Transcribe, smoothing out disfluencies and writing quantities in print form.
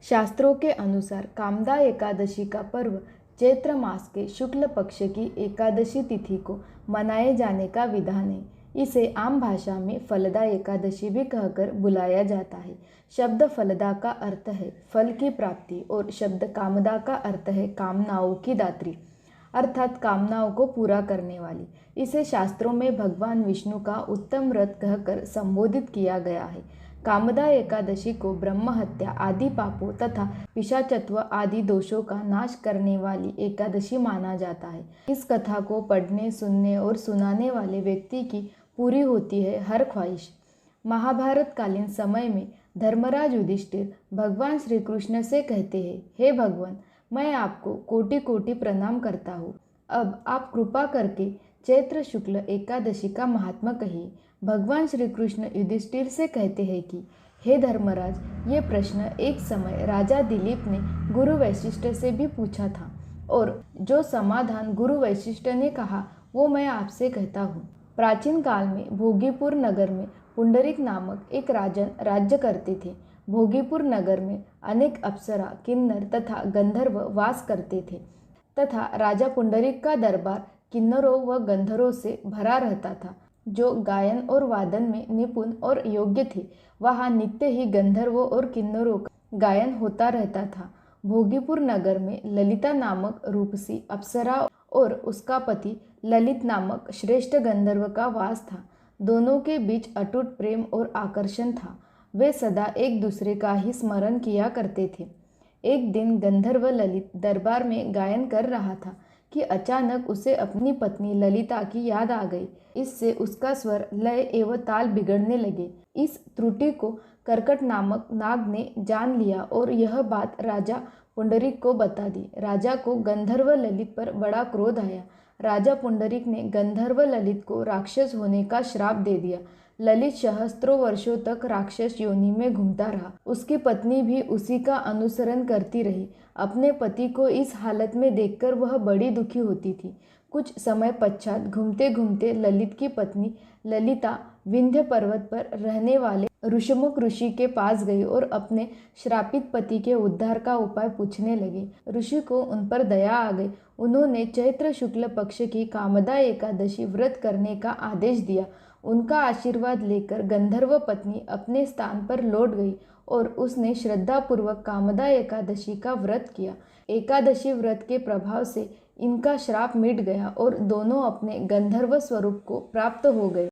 शास्त्रों के अनुसार कामदा एकादशी का पर्व चैत्र मास के शुक्ल पक्ष की एकादशी तिथि को मनाए जाने का विधान है। इसे आम भाषा में फलदा एकादशी भी कहकर बुलाया जाता है। शब्द फलदा का अर्थ है फल की प्राप्ति और शब्द कामदा का अर्थ है कामनाओं की दात्री, अर्थात कामनाओं को पूरा करने वाली। इसे शास्त्रों में भगवान विष्णु का उत्तम व्रत कहकर संबोधित किया गया है। कामदा एकादशी को ब्रह्म हत्या आदि पापों तथा पिशाचत्व आदि दोषों का नाश करने वाली एकादशी माना जाता है। इस कथा को पढ़ने, सुनने और सुनाने वाले व्यक्ति की पूरी होती है हर ख्वाहिश। महाभारत कालीन समय में धर्मराज युधिष्ठिर भगवान श्री कृष्ण से कहते हैं, हे भगवान, मैं आपको कोटि कोटि प्रणाम करता हूँ। अब आप कृपा करके चैत्र शुक्ल एकादशी का महात्मा कहिए। भगवान श्री कृष्ण युधिष्ठिर से कहते हैं कि हे धर्मराज, ये प्रश्न एक समय राजा दिलीप ने गुरु वशिष्ठ से भी पूछा था और जो समाधान गुरु वशिष्ठ ने कहा वो मैं आपसे कहता हूँ। प्राचीन काल में भोगीपुर नगर में पुंडरीक नामक एक राजन राज्य करते थे। भोगीपुर नगर में अनेक अप्सरा, किन्नर तथा गंधर्व वास करते थे तथा राजा पुंडरीक का दरबार किन्नरों व गंधर्वों से भरा रहता था, जो गायन और वादन में निपुण और योग्य थे। वहाँ नित्य ही गंधर्वों और किन्नरों का गायन होता रहता था। भोगीपुर नगर में ललिता नामक रूपसी अप्सरा और उसका पति ललित नामक श्रेष्ठ गंधर्व का वास था। दोनों के बीच अटूट प्रेम और आकर्षण था। वे सदा एक दूसरे का ही स्मरण किया करते थे। एक दिन गंधर्व ललित दरबार में गायन कर रहा था कि अचानक उसे अपनी पत्नी ललिता की याद आ गई। इससे उसका स्वर, लय एवं ताल बिगड़ने लगे। इस त्रुटि को कर्कट नामक नाग ने जान लिया और यह बात राजा पुंडरीक को बता दी। राजा को गंधर्व ललित पर बड़ा क्रोध आया। राजा पुंडरीक ने गंधर्व ललित को राक्षस होने का श्राप दे दिया। ललित सहस्त्रों वर्षों तक राक्षस योनि में घूमता रहा। उसकी पत्नी भी उसी का अनुसरण करती रही। अपने पति को इस हालत में देखकर वह बड़ी दुखी होती थी। कुछ समय पश्चात घूमते घूमते ललित की पत्नी ललिता विंध्य पर्वत पर रहने वाले ऋषमुख ऋषि के पास गई और अपने श्रापित पति के उद्धार का उपाय पूछने लगी। ऋषि को उन पर दया आ गई। उन्होंने चैत्र शुक्ल पक्ष की कामदा एकादशी व्रत करने का आदेश दिया। उनका आशीर्वाद लेकर गंधर्व पत्नी अपने स्थान पर लौट गई और उसने श्रद्धापूर्वक कामदा एकादशी का व्रत किया। एकादशी व्रत के प्रभाव से इनका श्राप मिट गया और दोनों अपने गंधर्व स्वरूप को प्राप्त हो गए।